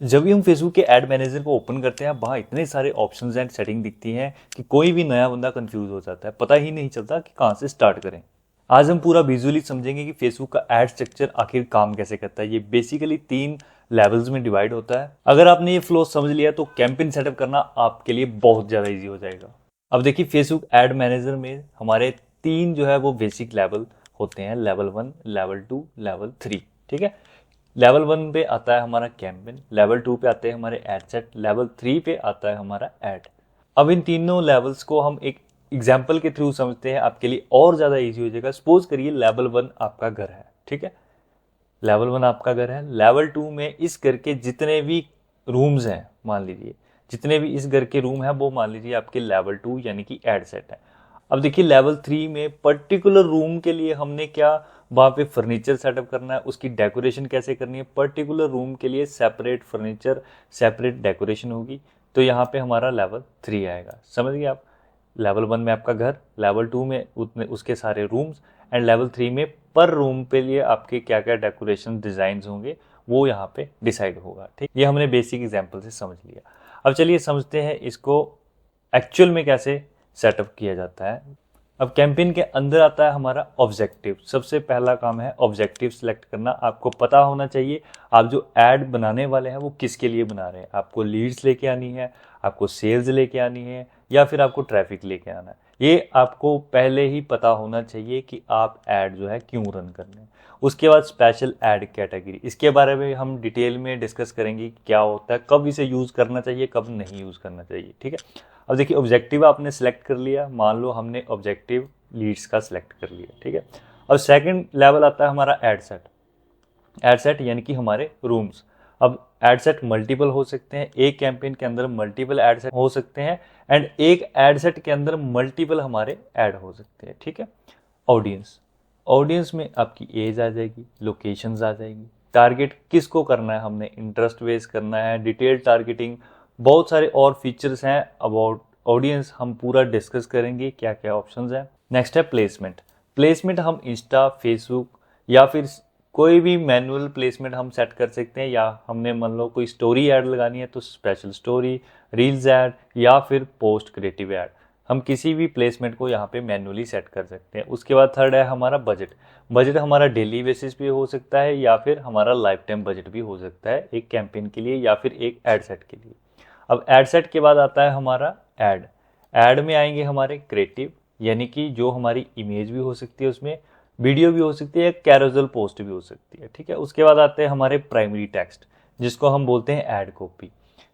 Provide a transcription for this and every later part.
जब भी हम फेसबुक के ऐड मैनेजर को ओपन करते हैं, वहाँ इतने सारे ऑप्शंस एंड सेटिंग दिखती हैं कि कोई भी नया बंदा कंफ्यूज हो जाता है, पता ही नहीं चलता कि कहाँ से स्टार्ट करें। आज हम पूरा विजुअली समझेंगे कि फेसबुक का ऐड स्ट्रक्चर आखिर काम कैसे करता है। ये बेसिकली 3 लेवल्स में डिवाइड होता है। अगर आपने ये फ्लो समझ लिया तो कैंपेन सेटअप करना आपके लिए बहुत ज़्यादा ईजी हो जाएगा। अब देखिए, फेसबुक ऐड मैनेजर में हमारे 3 जो है वो बेसिक लेवल होते हैं, लेवल 1, लेवल 2, लेवल 3। ठीक है, लेवल 1 पे आता है हमारा कैंपेन, लेवल 2 पे आते हैं हमारे एड सेट, लेवल 3 पे आता है हमारा ऐड। अब इन तीनों लेवल्स को हम एक एग्जाम्पल के थ्रू समझते हैं, आपके लिए और ज़्यादा ईजी हो जाएगा। सपोज करिए लेवल 1 आपका घर है। ठीक है, लेवल 1 आपका घर है। लेवल 2 में इस घर के जितने भी रूम्स हैं, मान लीजिए जितने भी इस घर के रूम है वो मान लीजिए आपके लेवल 2 यानी कि ऐड सेट है। अब देखिए, लेवल 3 में पर्टिकुलर रूम के लिए हमने क्या वहाँ पे फर्नीचर सेटअप करना है, उसकी डेकोरेशन कैसे करनी है, पर्टिकुलर रूम के लिए सेपरेट फर्नीचर सेपरेट डेकोरेशन होगी। तो यहाँ पे हमारा लेवल 3 आएगा। समझ गए आप? लेवल 1 में आपका घर, लेवल 2 में उतने उसके सारे रूम्स, एंड लेवल 3 में पर रूम पे लिए आपके क्या क्या डेकोरेशन डिजाइन होंगे वो यहाँ पे डिसाइड होगा। ठीक, ये हमने बेसिक एग्जाम्पल से समझ लिया। अब चलिए समझते हैं इसको एक्चुअल में कैसे सेटअप किया जाता है। अब कैंपेन के अंदर आता है हमारा ऑब्जेक्टिव। सबसे पहला काम है ऑब्जेक्टिव सिलेक्ट करना। आपको पता होना चाहिए आप जो ऐड बनाने वाले हैं वो किसके लिए बना रहे हैं। आपको लीड्स लेके आनी है, आपको सेल्स लेके आनी है, या फिर आपको ट्रैफिक लेके आना है। ये आपको पहले ही पता होना चाहिए कि आप ऐड जो है क्यों रन करने हैं। उसके बाद स्पेशल ऐड कैटेगरी, इसके बारे में हम डिटेल में डिस्कस करेंगे क्या होता है, कब इसे यूज़ करना चाहिए, कब नहीं यूज़ करना चाहिए। ठीक है, अब देखिए, ऑब्जेक्टिव आपने सेलेक्ट कर लिया। मान लो हमने ऑब्जेक्टिव लीड्स का सिलेक्ट कर लिया। ठीक है, अब सेकंड लेवल आता है हमारा ऐड सेट। ऐड सेट यानी कि हमारे रूम्स। अब ऐड सेट मल्टीपल हो सकते हैं, एक कैंपेन के अंदर मल्टीपल ऐड सेट हो सकते हैं, एंड एक ऐड सेट के अंदर मल्टीपल हमारे ऐड हो सकते हैं। ठीक है, ऑडियंस, ऑडियंस में आपकी एज आ जाएगी, लोकेशंस आ जाएगी, टारगेट किसको करना है, हमने इंटरेस्ट बेस करना है, डिटेल टारगेटिंग, बहुत सारे और फीचर्स हैं अबाउट ऑडियंस, हम पूरा डिस्कस करेंगे क्या क्या ऑप्शंस हैं। नेक्स्ट है प्लेसमेंट। प्लेसमेंट हम इंस्टा, फेसबुक या फिर कोई भी मैनुअल प्लेसमेंट हम सेट कर सकते हैं, या हमने मान लो कोई स्टोरी ऐड लगानी है तो स्पेशल स्टोरी, रील्स ऐड या फिर पोस्ट क्रिएटिव ऐड, हम किसी भी प्लेसमेंट को यहाँ पे मैनुअली सेट कर सकते हैं। उसके बाद थर्ड है हमारा बजट। बजट हमारा डेली बेसिस पे हो सकता है या फिर हमारा लाइफ टाइम बजट भी हो सकता है, एक कैंपेन के लिए या फिर एक एड सेट के लिए। अब एड सेट के बाद आता है हमारा ऐड। ऐड में आएंगे हमारे क्रिएटिव, यानी कि जो हमारी इमेज भी हो सकती है, उसमें वीडियो भी हो सकती है, कैरोसेल पोस्ट भी हो सकती है। ठीक है, उसके बाद आते हैं हमारे प्राइमरी टेक्स्ट जिसको हम बोलते हैं ऐड कॉपी।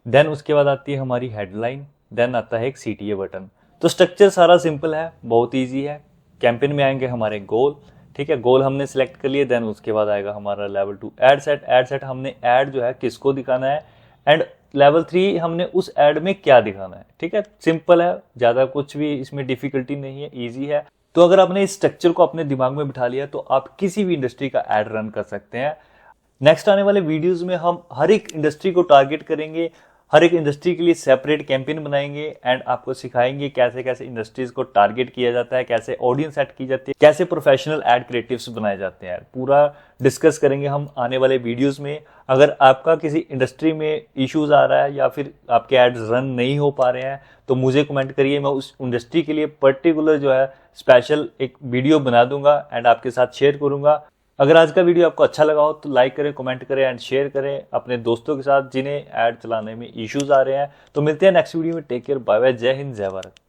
देन उसके बाद आती है हमारी हेडलाइन, देन आता है एक CTA बटन। तो स्ट्रक्चर सारा सिंपल है, बहुत ईजी है। कैंपेन में आएंगे हमारे गोल। ठीक है, गोल हमने सेलेक्ट कर लिए। देन उसके बाद आएगा हमारा level 2 add set. Add set हमने ऐड जो है किसको दिखाना है, एंड लेवल 3 हमने उस ऐड में क्या दिखाना है। ठीक है, सिंपल है, ज़्यादा कुछ भी इसमें डिफिकल्टी नहीं है, ईजी है। तो अगर आपने इस स्ट्रक्चर को अपने दिमाग में बिठा लिया तो आप किसी भी इंडस्ट्री का ऐड रन कर सकते हैं। नेक्स्ट आने वाले वीडियोस में हम हर एक इंडस्ट्री को टारगेट करेंगे, हर एक इंडस्ट्री के लिए सेपरेट कैंपेन बनाएंगे, एंड आपको सिखाएंगे कैसे कैसे इंडस्ट्रीज को टारगेट किया जाता है, कैसे ऑडियंस सेट की जाती है, कैसे प्रोफेशनल ऐड क्रिएटिव्स बनाए जाते हैं। पूरा डिस्कस करेंगे हम आने वाले वीडियोस में। अगर आपका किसी इंडस्ट्री में इश्यूज आ रहा है या फिर आपके एड्स रन नहीं हो पा रहे हैं तो मुझे कमेंट करिए, मैं उस इंडस्ट्री के लिए पर्टिकुलर जो है स्पेशल एक वीडियो बना दूंगा एंड आपके साथ शेयर करूंगा। अगर आज का वीडियो आपको अच्छा लगा हो तो लाइक करें, कमेंट करें एंड शेयर करें अपने दोस्तों के साथ जिन्हें ऐड चलाने में इश्यूज आ रहे हैं। तो मिलते हैं नेक्स्ट वीडियो में। टेक केयर, बाय बाय, जय हिंद, जय भारत।